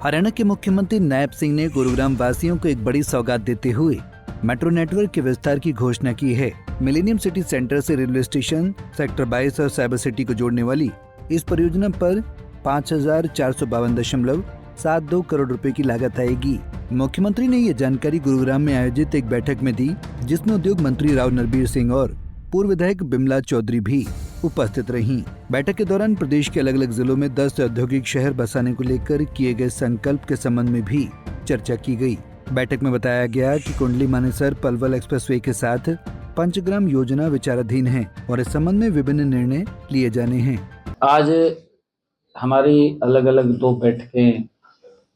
हरियाणा के मुख्यमंत्री नायब सिंह ने गुरुग्राम वासियों को एक बड़ी सौगात देते हुए मेट्रो नेटवर्क के विस्तार की घोषणा की है। मिलेनियम सिटी सेंटर से रेलवे स्टेशन, सेक्टर 22 और साइबर सिटी को जोड़ने वाली इस परियोजना पर 5,452.72 करोड़ रुपए की लागत आएगी। मुख्यमंत्री ने ये जानकारी गुरुग्राम में आयोजित एक बैठक में दी, जिसमें उद्योग मंत्री राव नरबीर सिंह और पूर्व विधायक बिमला चौधरी भी उपस्थित रहीं। बैठक के दौरान प्रदेश के अलग अलग जिलों में 10 औद्योगिक शहर बसाने को लेकर किए गए संकल्प के संबंध में भी चर्चा की गई। बैठक में बताया गया कि कुंडली मानेसर पलवल एक्सप्रेसवे के साथ पंचग्राम योजना विचाराधीन है और इस संबंध में विभिन्न निर्णय लिए जाने हैं। आज हमारी अलग अलग 2 बैठकें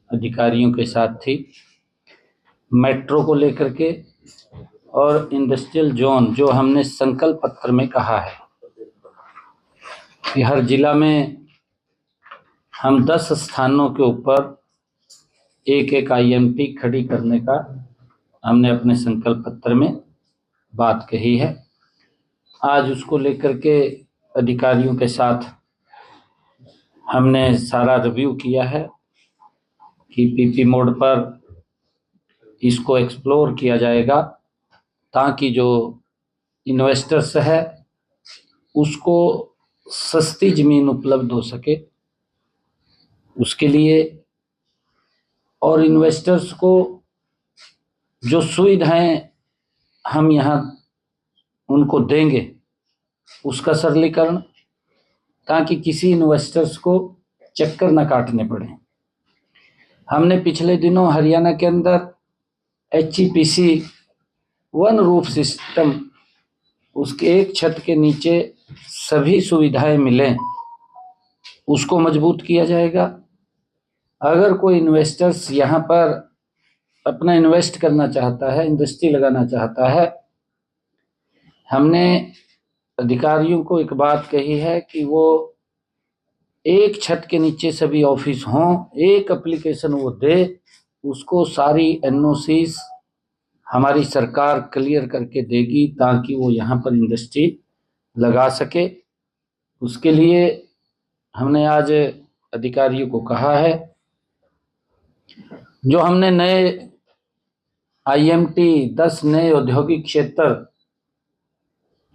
अधिकारियों के साथ थी, मेट्रो को लेकर के और इंडस्ट्रियल जोन, जो हमने संकल्प पत्र में कहा है कि हर जिला में हम 10 स्थानों के ऊपर एक आईएमटी खड़ी करने का हमने अपने संकल्प पत्र में बात कही है। आज उसको लेकर के अधिकारियों के साथ हमने सारा रिव्यू किया है कि पीपी मोड पर इसको एक्सप्लोर किया जाएगा ताकि जो इन्वेस्टर्स है उसको सस्ती ज़मीन उपलब्ध हो सके, उसके लिए और इन्वेस्टर्स को जो सुविधाएं हम यहाँ उनको देंगे उसका सरलीकरण, ताकि किसी इन्वेस्टर्स को चक्कर न काटने पड़े। हमने पिछले दिनों हरियाणा के अंदर HEPC वन रूफ सिस्टम, उसके एक छत के नीचे सभी सुविधाएं मिलें, उसको मजबूत किया जाएगा। अगर कोई इन्वेस्टर्स यहाँ पर अपना इन्वेस्ट करना चाहता है, इंडस्ट्री लगाना चाहता है, हमने अधिकारियों को एक बात कही है कि वो एक छत के नीचे सभी ऑफिस हों, एक एप्लीकेशन वो दे, उसको सारी NOCs हमारी सरकार क्लियर करके देगी ताकि वो यहाँ पर इंडस्ट्री लगा सके। उसके लिए हमने आज अधिकारियों को कहा है, जो हमने नए IMT 10 नए औद्योगिक क्षेत्र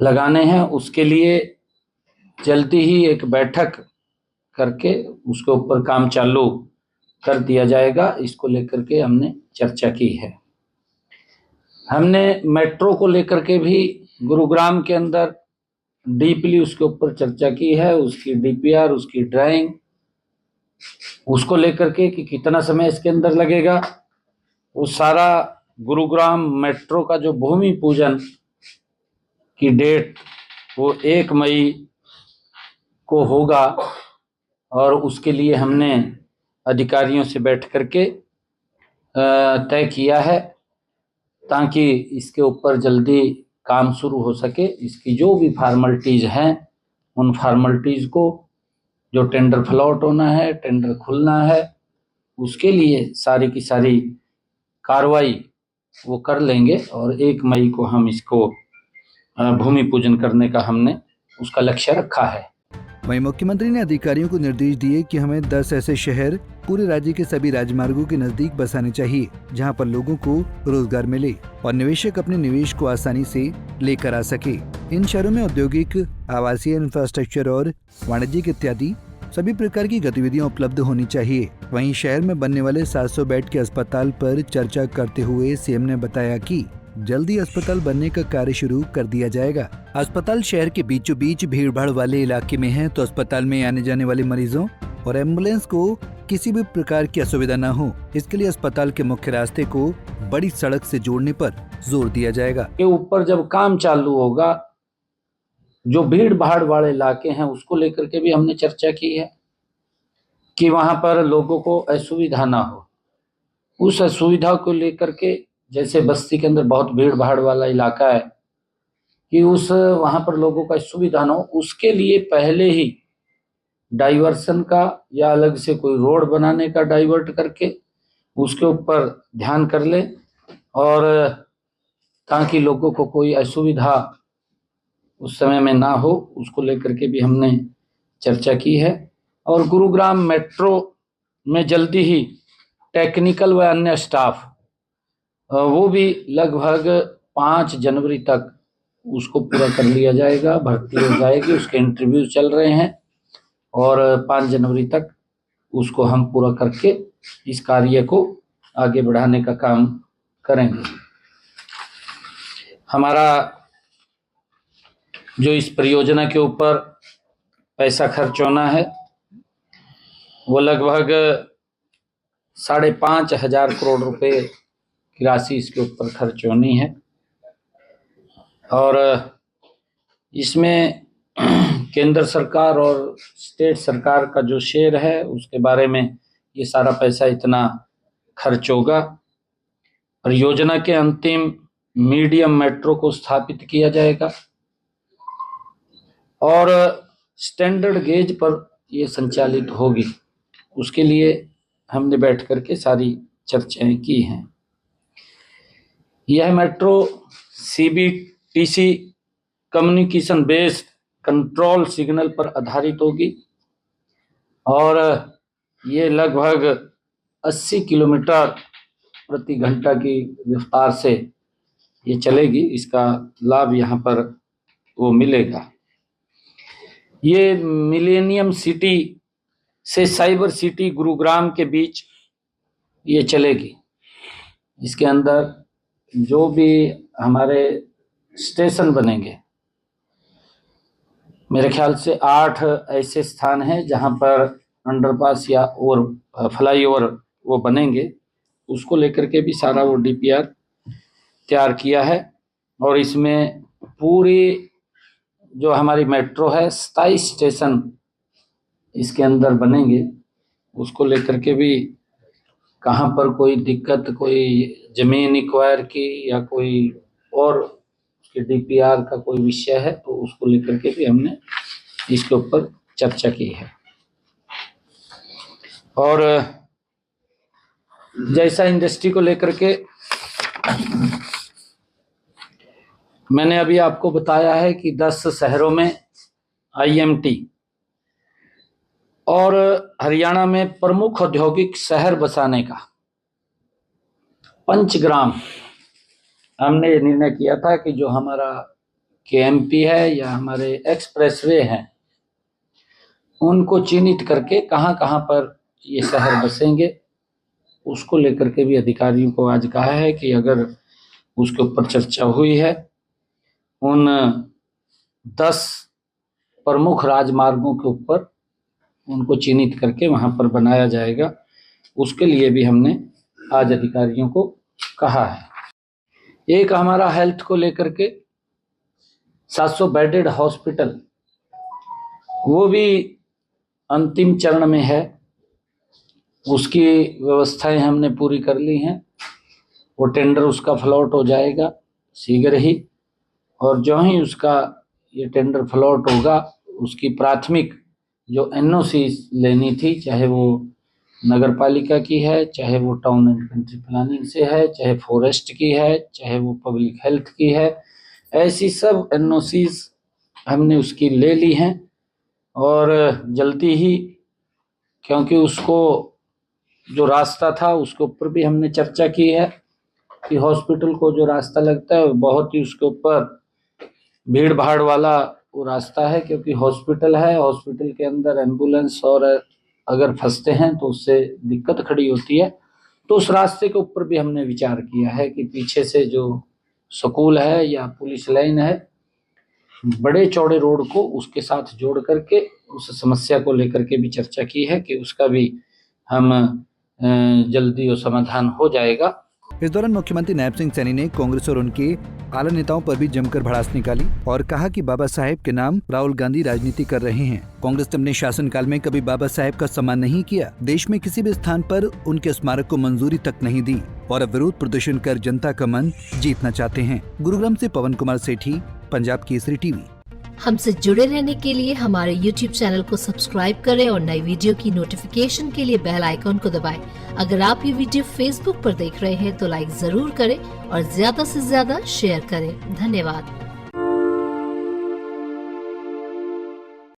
लगाने हैं, उसके लिए जल्दी ही एक बैठक करके उसके ऊपर काम चालू कर दिया जाएगा। इसको लेकर के हमने चर्चा की है। हमने मेट्रो को लेकर के भी गुरुग्राम के अंदर डीपली उसके ऊपर चर्चा की है, उसकी DPR, उसकी ड्राइंग, उसको लेकर के कि कितना समय इसके अंदर लगेगा। वो सारा गुरुग्राम मेट्रो का जो भूमि पूजन की डेट वो 1 मई को होगा और उसके लिए हमने अधिकारियों से बैठ करके तय किया है ताकि इसके ऊपर जल्दी काम शुरू हो सके। इसकी जो भी फॉर्मेलिटीज़ हैं उन फॉर्मेलिटीज़ को, जो टेंडर फ्लॉट होना है, टेंडर खुलना है, उसके लिए सारी की सारी कार्रवाई वो कर लेंगे और 1 मई को हम इसको भूमि पूजन करने का हमने उसका लक्ष्य रखा है। वहीं मुख्यमंत्री ने अधिकारियों को निर्देश दिए कि हमें 10 ऐसे शहर पूरे राज्य के सभी राजमार्गों के नजदीक बसाने चाहिए, जहां पर लोगों को रोजगार मिले और निवेशक अपने निवेश को आसानी से लेकर आ सके। इन शहरों में औद्योगिक, आवासीय इंफ्रास्ट्रक्चर और वाणिज्यिक इत्यादि सभी प्रकार की गतिविधियां उपलब्ध होनी चाहिए। वहीं शहर में बनने वाले 700 बेड के अस्पताल पर चर्चा करते हुए CM ने बताया कि जल्दी अस्पताल बनने का कार्य शुरू कर दिया जाएगा। अस्पताल शहर के बीचों बीच भीड़ भाड़ वाले इलाके में है, तो अस्पताल में आने जाने वाले मरीजों और एम्बुलेंस को किसी भी प्रकार की असुविधा न हो, इसके लिए अस्पताल के मुख्य रास्ते को बड़ी सड़क से जोड़ने पर जोर दिया जाएगा। के ऊपर जब काम चालू होगा, जो भीड़ भाड़ वाले इलाके हैं उसको लेकर के भी हमने चर्चा की है कि वहां पर लोगों को असुविधा ना हो। उस असुविधा को लेकर के, जैसे बस्ती के अंदर बहुत भीड़ भाड़ वाला इलाका है, कि वहां पर लोगों का सुविधा ना हो, उसके लिए पहले ही डाइवर्सन का या अलग से कोई रोड बनाने का डाइवर्ट करके उसके ऊपर ध्यान कर ले, और ताकि लोगों को कोई असुविधा उस समय में ना हो, उसको लेकर के भी हमने चर्चा की है। और गुरुग्राम मेट्रो में जल्दी ही टेक्निकल व अन्य स्टाफ वो भी लगभग 5 जनवरी तक उसको पूरा कर लिया जाएगा, भर्ती हो जाएगी, उसके इंटरव्यू चल रहे हैं और 5 जनवरी तक उसको हम पूरा करके इस कार्य को आगे बढ़ाने का काम करेंगे। हमारा जो इस परियोजना के ऊपर पैसा खर्च होना है वो लगभग 5,500 करोड़ रुपए की राशि इसके ऊपर खर्च होनी है और इसमें केंद्र सरकार और स्टेट सरकार का जो शेयर है उसके बारे में ये सारा पैसा इतना खर्च होगा। परियोजना के अंतिम मीडियम मेट्रो को स्थापित किया जाएगा और स्टैंडर्ड गेज पर ये संचालित होगी। उसके लिए हमने बैठ करके सारी चर्चाएं की हैं। यह metro CBTC communication based control signal पर आधारित होगी और ये लगभग 80 किलोमीटर प्रति घंटा की रफ्तार से ये चलेगी। इसका लाभ यहाँ पर वो मिलेगा। ये मिलेनियम सिटी से साइबर सिटी गुरुग्राम के बीच ये चलेगी। इसके अंदर जो भी हमारे स्टेशन बनेंगे, मेरे ख्याल से 8 ऐसे स्थान हैं जहां पर अंडरपास या और फ्लाईओवर वो बनेंगे। उसको लेकर के भी सारा वो DPR तैयार किया है और इसमें पूरी जो हमारी मेट्रो है 27 स्टेशन इसके अंदर बनेंगे। उसको लेकर के भी कहाँ पर कोई दिक्कत, कोई जमीन एक्वायर की या कोई और उसके DPR का कोई विषय है तो उसको लेकर के भी हमने इसके ऊपर चर्चा की है। और जैसा इंडस्ट्री को लेकर के मैंने अभी आपको बताया है कि 10 शहरों में IMT और हरियाणा में प्रमुख औद्योगिक शहर बसाने का पंचग्राम हमने निर्णय किया था कि जो हमारा KMP है या हमारे एक्सप्रेसवे हैं उनको चिन्हित करके कहाँ कहाँ पर ये शहर बसेंगे उसको लेकर के भी अधिकारियों को आज कहा है कि अगर उसके ऊपर चर्चा हुई है उन 10 प्रमुख राजमार्गों के ऊपर उनको चिन्हित करके वहां पर बनाया जाएगा। उसके लिए भी हमने आज अधिकारियों को कहा है। एक हमारा हेल्थ को लेकर के 700 बेडेड हॉस्पिटल वो भी अंतिम चरण में है। उसकी व्यवस्थाएं हमने पूरी कर ली हैं। वो टेंडर उसका फ्लॉट हो जाएगा शीघ्र ही और जो ही उसका ये टेंडर फ्लॉट होगा उसकी प्राथमिक जो NOC लेनी थी, चाहे वो नगर पालिका की है, चाहे वो टाउन एंड कंट्री प्लानिंग से है, चाहे फॉरेस्ट की है, चाहे वो पब्लिक हेल्थ की है, ऐसी सब NOCs हमने उसकी ले ली हैं और जल्दी ही, क्योंकि उसको जो रास्ता था उसके ऊपर भी हमने चर्चा की है कि हॉस्पिटल को जो रास्ता लगता है बहुत ही उसके ऊपर भीड़ भाड़ वाला वो रास्ता है, क्योंकि हॉस्पिटल है, हॉस्पिटल के अंदर एम्बुलेंस और अगर फंसते हैं तो उससे दिक्कत खड़ी होती है। तो उस रास्ते के ऊपर भी हमने विचार किया है कि पीछे से जो स्कूल है या पुलिस लाइन है, बड़े चौड़े रोड को उसके साथ जोड़ करके उस समस्या को लेकर के भी चर्चा की है कि उसका भी हम जल्दी वो समाधान हो जाएगा। इस दौरान मुख्यमंत्री नायब सिंह सैनी ने कांग्रेस और उनके आला नेताओं पर भी जमकर भड़ास निकाली और कहा कि बाबा साहेब के नाम राहुल गांधी राजनीति कर रहे हैं। कांग्रेस ने अपने शासनकाल में कभी बाबा साहेब का सम्मान नहीं किया, देश में किसी भी स्थान पर उनके स्मारक को मंजूरी तक नहीं दी और अब विरोध प्रदर्शन कर जनता का मन जीतना चाहते हैं। गुरुग्राम से पवन कुमार सेठी, पंजाब केसरी टीवी। हमसे जुड़े रहने के लिए हमारे YouTube चैनल को सब्सक्राइब करें और नई वीडियो की नोटिफिकेशन के लिए बेल आइकॉन को दबाएं। अगर आप ये वीडियो Facebook पर देख रहे हैं तो लाइक जरूर करें और ज्यादा से ज्यादा शेयर करें। धन्यवाद।